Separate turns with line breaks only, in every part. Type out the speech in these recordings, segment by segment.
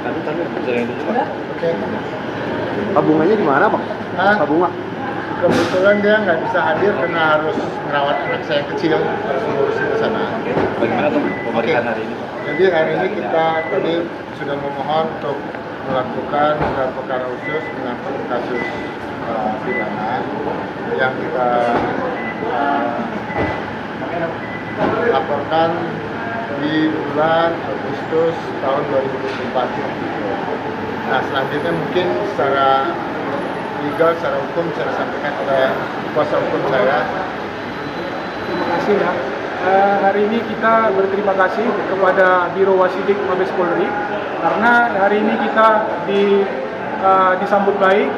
Tadi bicara yang itu Pak.
Oke.
Pak Bunganya di mana, Pak?
Hah?
Pak Bunga.
Kebetulan dia nggak bisa hadir karena harus merawat anak saya yang kecil, harus ngurusin ke sana.
Bagaimana tuh pemeriksaan hari ini Pak?
Jadi hari ini kita tadi sudah memohon untuk melakukan gelar perkara khusus menyangkut kasus pidana yang kita laporkan di bulan Agustus tahun 2024. Nah, selanjutnya mungkin secara legal, secara hukum bisa disampaikan oleh kuasa hukum saya.
Terima kasih ya. Hari ini kita berterima kasih kepada Biro Wasidik Mabes Polri karena hari ini kita disambut baik.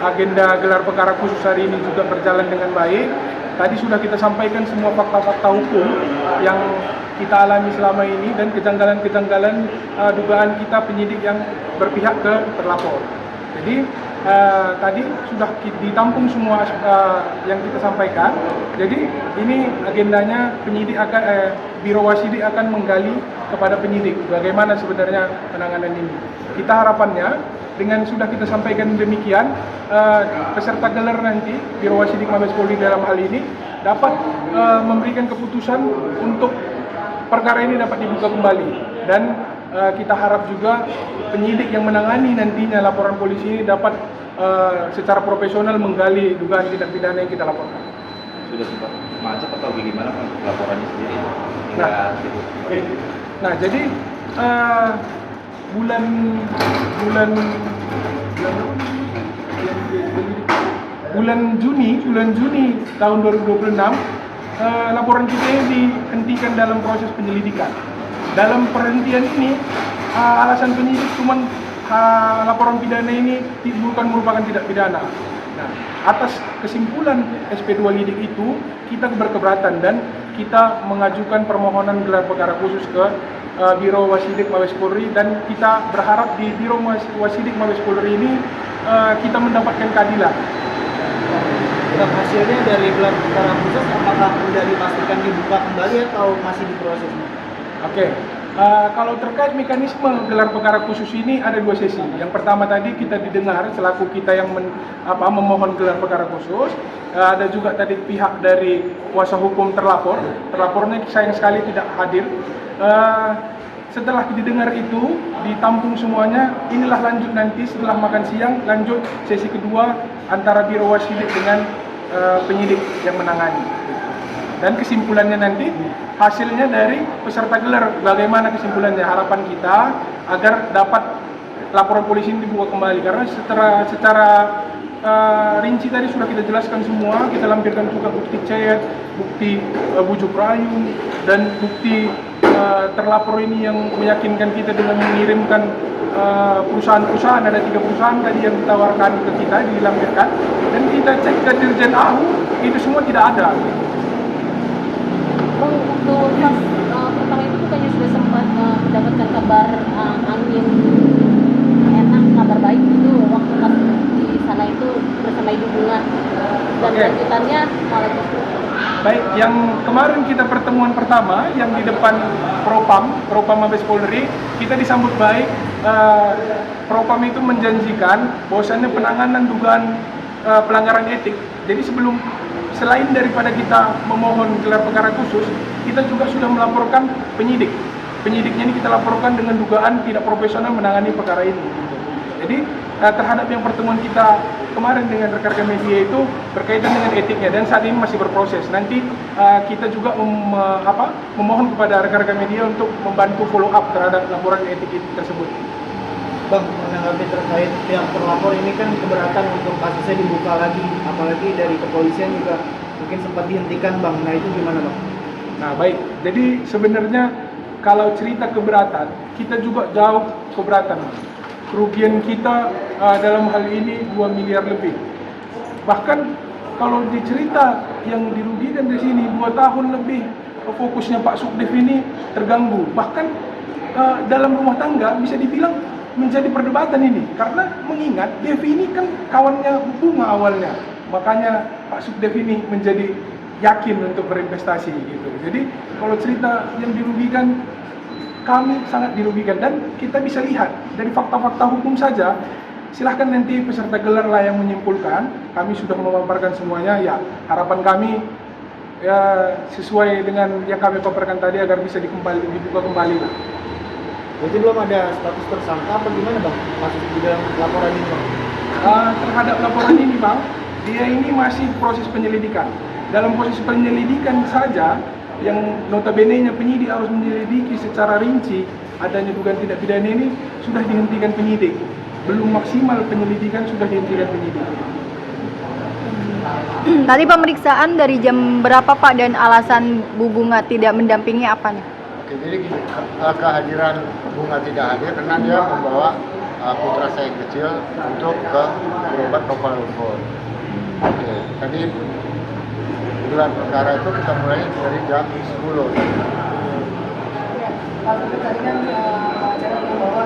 Agenda gelar perkara khusus hari ini juga berjalan dengan baik. Tadi sudah kita sampaikan semua fakta-fakta hukum yang kita alami selama ini dan kejanggalan-kejanggalan dugaan kita penyidik yang berpihak ke terlapor. Jadi tadi sudah ditampung semua yang kita sampaikan. Jadi ini agendanya penyidik akan Biro Wasidik akan menggali kepada penyidik bagaimana sebenarnya penanganan ini. Kita harapannya dengan sudah kita sampaikan demikian, peserta gelar nanti Biro Wasidik Mabes Polri dalam hal ini dapat memberikan keputusan untuk perkara ini dapat dibuka kembali dan kita harap juga penyidik yang menangani nantinya laporan polisi ini dapat secara profesional menggali dugaan tindak pidana yang kita laporkan.
Sudah sempat macet atau bagaimana Pak laporannya sendiri?
Nah, jadi bulan Juni tahun 2026 laporan kita ini dihentikan dalam proses penyelidikan. Dalam perhentian ini alasan penyidik cuma laporan pidana ini bukan merupakan tindak pidana. Nah, atas kesimpulan SP2 Lidik itu kita berkeberatan dan kita mengajukan permohonan gelar perkara khusus ke Biro Wasidik Mabes Polri dan kita berharap di Biro Wasidik Mabes Polri ini kita mendapatkan keadilan.
Dan hasilnya dari gelar perkara khusus apakah sudah dipastikan dibuka kembali atau masih diproses?
Oke. Kalau terkait mekanisme gelar perkara khusus ini ada dua sesi. Yang pertama tadi kita didengar selaku kita yang memohon gelar perkara khusus. Ada juga tadi pihak dari kuasa hukum terlapor. Terlapornya sayang sekali tidak hadir. Setelah didengar itu, ditampung semuanya. Inilah lanjut nanti setelah makan siang, lanjut sesi kedua antara Biro Wasidik dengan penyidik yang menangani. Dan kesimpulannya nanti hasilnya dari peserta gelar, bagaimana kesimpulannya, harapan kita agar dapat laporan polisi ini dibuka kembali karena secara rinci tadi sudah kita jelaskan semua, kita lampirkan juga bukti chat, bukti bujuk rayu dan bukti terlapor ini yang meyakinkan kita dengan mengirimkan perusahaan-perusahaan, ada 3 perusahaan tadi yang ditawarkan ke kita dilampirkan dan kita cek ke Dirjen AU itu semua tidak ada.
Bang, untuk pas pertama itu bukannya sudah sempat mendapatkan kabar angin enak, kabar baik itu waktu pas di sana itu bersama Ibu Bunga dan lanjutannya malah justru.
Baik, yang kemarin kita pertemuan pertama yang di depan Propam Mabes Polri, kita disambut baik. Propam itu menjanjikan bahwasannya penanganan dugaan pelanggaran etik. Jadi selain daripada kita memohon gelar perkara khusus, kita juga sudah melaporkan penyidik. Penyidiknya ini kita laporkan dengan dugaan tidak profesional menangani perkara ini. Jadi terhadap yang pertemuan kita kemarin dengan rekan-rekan media itu berkaitan dengan etiknya dan saat ini masih berproses. Nanti kita juga memohon kepada rekan-rekan media untuk membantu follow up terhadap laporan etik tersebut.
Bang, menanggapi terkait pihak terlapor ini kan keberatan untuk kasusnya dibuka lagi, apalagi dari kepolisian juga mungkin sempat dihentikan Bang. Nah itu gimana Bang?
Nah baik, jadi sebenarnya kalau cerita keberatan, kita juga jauh keberatan. Kerugian kita dalam hal ini 2 miliar lebih. Bahkan kalau dicerita yang dirugikan di sini 2 tahun lebih fokusnya Pak Sukdev ini terganggu. Bahkan dalam rumah tangga bisa dibilang menjadi perdebatan ini karena mengingat Devi ini kan kawannya Bunga awalnya, makanya Pak Sukdev ini menjadi yakin untuk berinvestasi gitu. Jadi kalau cerita yang dirugikan kami sangat dirugikan dan kita bisa lihat dari fakta-fakta hukum saja. Silahkan nanti peserta gelar lah yang menyimpulkan. Kami sudah memaparkan semuanya. Ya, harapan kami ya sesuai dengan yang kami paparkan tadi agar bisa dibuka kembali lah.
Berarti belum ada status tersangka apa gimana bang? Kasus di dalam laporan ini bang?
Terhadap laporan ini bang, dia ini masih proses penyelidikan. Dalam proses penyelidikan saja, yang notabene-nya penyidik harus menyelidiki secara rinci adanya dugaan tindak pidana ini sudah dihentikan penyidik. Belum maksimal penyelidikan sudah dihentikan penyidik.
Tadi pemeriksaan dari jam berapa Pak dan alasan Bu Bunga tidak mendampingi apa nih?
Oke, jadi gini, kehadiran Bunga tidak hadir karena dia membawa putra saya yang kecil untuk berobat ke Kuala Lumpur. Oke, tadi gelar perkara itu kita mulai dari jam 10.
Kalau tadi kan cara bahwa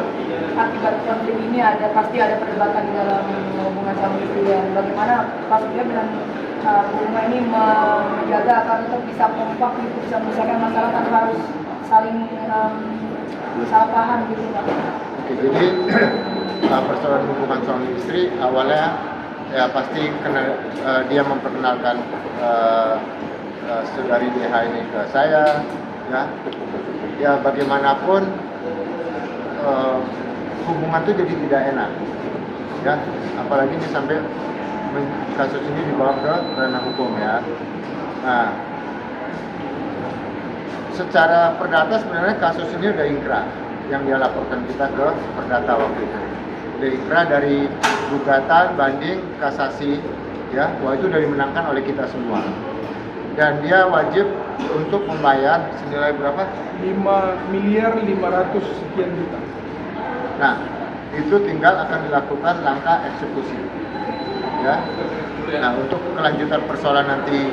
akibat konflik ini pasti ada perdebatan di dalam hubungan suami istri. Bagaimana Pak Surya dengan Bunga ini menjaga agar tetap bisa kompak gitu, bisa menyelesaikan masalah tanpa harus saling salah paham gitu Pak.
Oke, jadi persoalan hubungan suami istri awalnya ya pasti dia memperkenalkan saudari DH ini ke saya, ya bagaimanapun hubungan itu jadi tidak enak, ya apalagi ini sampai kasus ini dibawa ke ranah hukum ya. Nah, secara perdata sebenarnya kasus ini udah ingkrah yang dia laporkan kita ke perdata waktu itu. Udah ingkrah dari gugatan, banding, kasasi, ya, wah itu udah dimenangkan oleh kita semua. Dan dia wajib untuk membayar senilai berapa?
5.500.000.000 sekian juta.
Nah, itu tinggal akan dilakukan langkah eksekusi. Ya. Nah, untuk kelanjutan persoalan nanti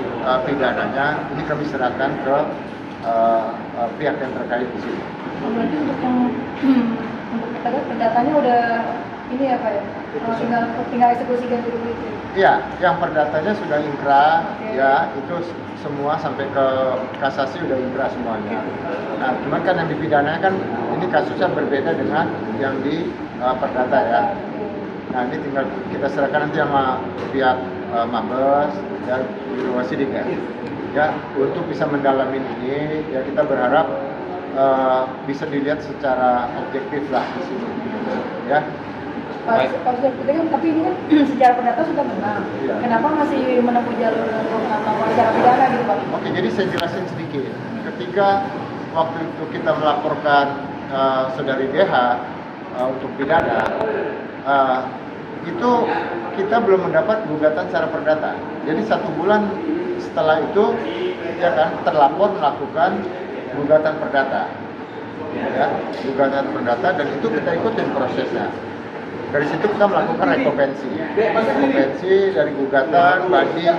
pidananya, ini kami serahkan ke pihak yang terkait di sini.
Berarti untuk pendatanya udah ini ya Pak ya? Tinggal eksekusi ganti rugi itu.
Iya, yang perdatanya sudah ingkrah, ya itu semua sampai ke kasasi udah ingkrah semuanya. Nah, cuman kan yang dipidana kan ini kasusnya berbeda dengan yang di perdata ya. Nah, ini tinggal kita serahkan nanti sama pihak Mabes dan Biro Wasidik ya, untuk bisa mendalamin ini. Ya kita berharap bisa dilihat secara objektif lah di sini, ya.
Pak Surya, tapi ini kan secara perdata sudah menang.
Iya.
Kenapa masih menempuh jalur untuk melakukan secara pidana gitu Pak?
Oke, jadi saya jelasin sedikit. Ketika waktu itu kita melaporkan saudari DH untuk pidana, itu kita belum mendapat gugatan secara perdata. Jadi 1 bulan setelah itu, ya kan, terlapor melakukan gugatan perdata, ya, gugatan perdata, dan itu kita ikutin prosesnya. Dari situ kita melakukan rekovensi dari gugatan, banding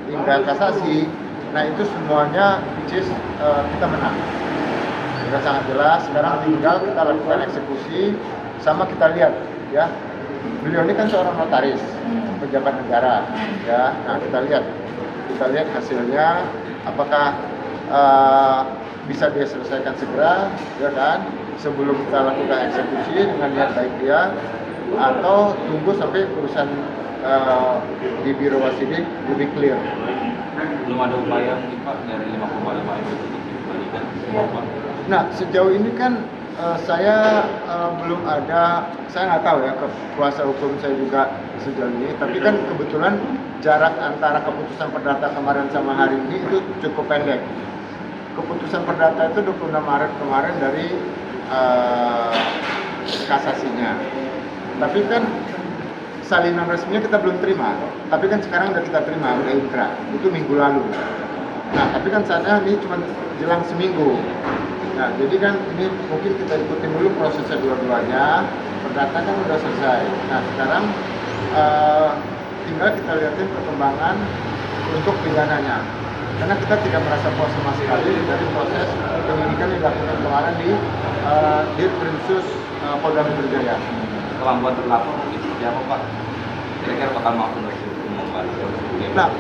hingga kasasi. Nah itu semuanya which is kita menang. Sudah sangat jelas. Sekarang tinggal kita lakukan eksekusi, sama kita lihat ya. Beliau ini kan seorang notaris, pejabat negara, ya. Nah kita lihat hasilnya, apakah bisa dia selesaikan segera, ya kan? Sebelum kita lakukan eksekusi dengan niat baik dia, atau tunggu sampai urusan di Biro Wasidik lebih clear.
Belum ada upaya mungkin Pak dari 5,5 M itu dikembalikan.
Nah sejauh ini kan saya belum ada, saya nggak tahu ya ke kuasa hukum saya juga sejauh ini. Tapi kan kebetulan jarak antara keputusan perdata kemarin sama hari ini itu cukup pendek. Keputusan perdata itu 26 Maret kemarin dari kasasinya. Tapi kan salinan resminya kita belum terima. Tapi kan sekarang udah kita terima, udah ingkrah. Itu minggu lalu. Nah, tapi kan saatnya ini cuma jelang seminggu. Nah, jadi kan ini mungkin kita ikutin dulu prosesnya dua-duanya. Perdata kan udah selesai. Nah, sekarang tinggal kita lihatin perkembangan untuk pidananya. Karena kita tidak merasa puas sama sekali dari proses penyidikan yang dilakukan kemarin di Dirkrimsus Polda Metro Jaya.
Kemampuan terlapor mungkin seperti apa Pak? Kira-kira bakal mampu membantu.
Nah,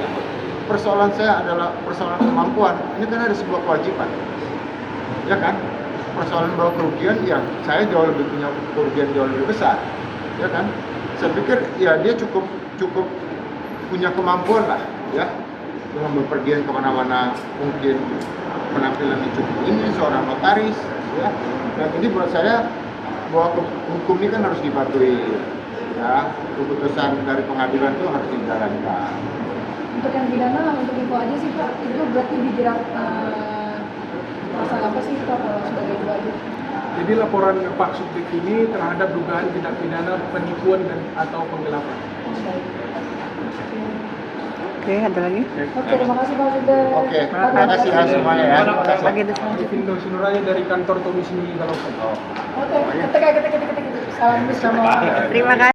persoalan saya adalah persoalan kemampuan. Ini kan ada sebuah kewajiban, ya kan? persoalan bawa kerugian, ya saya jauh lebih punya kerugian jauh lebih besar, ya kan? Saya pikir ya dia cukup punya kemampuan lah, ya, dengan bepergian kemana-mana, mungkin penampilannya cukup ini seorang notaris, ya. Dan ini buat saya bahwa hukum ini kan harus dipatuhi, ya, keputusan dari pengadilan itu harus dijalankan.
Untuk yang pidana, untuk info aja sih Pak, itu berarti dijerat pasal apa sih Pak kalau sebagai itu aja?
Jadi laporan Pak Subdit ini terhadap dugaan tindak pidana penipuan dan atau penggelapan.
Oke, ada lagi?
Oke, terima kasih Pak Subdit.
Oke, terima kasih ya semuanya ya. Terima kasih.
Pagi itu selanjutnya.
Vindo Sinuraya dari kantor Komisi Galokan.
Oke, ketik. Salam bersama.
Terima kasih.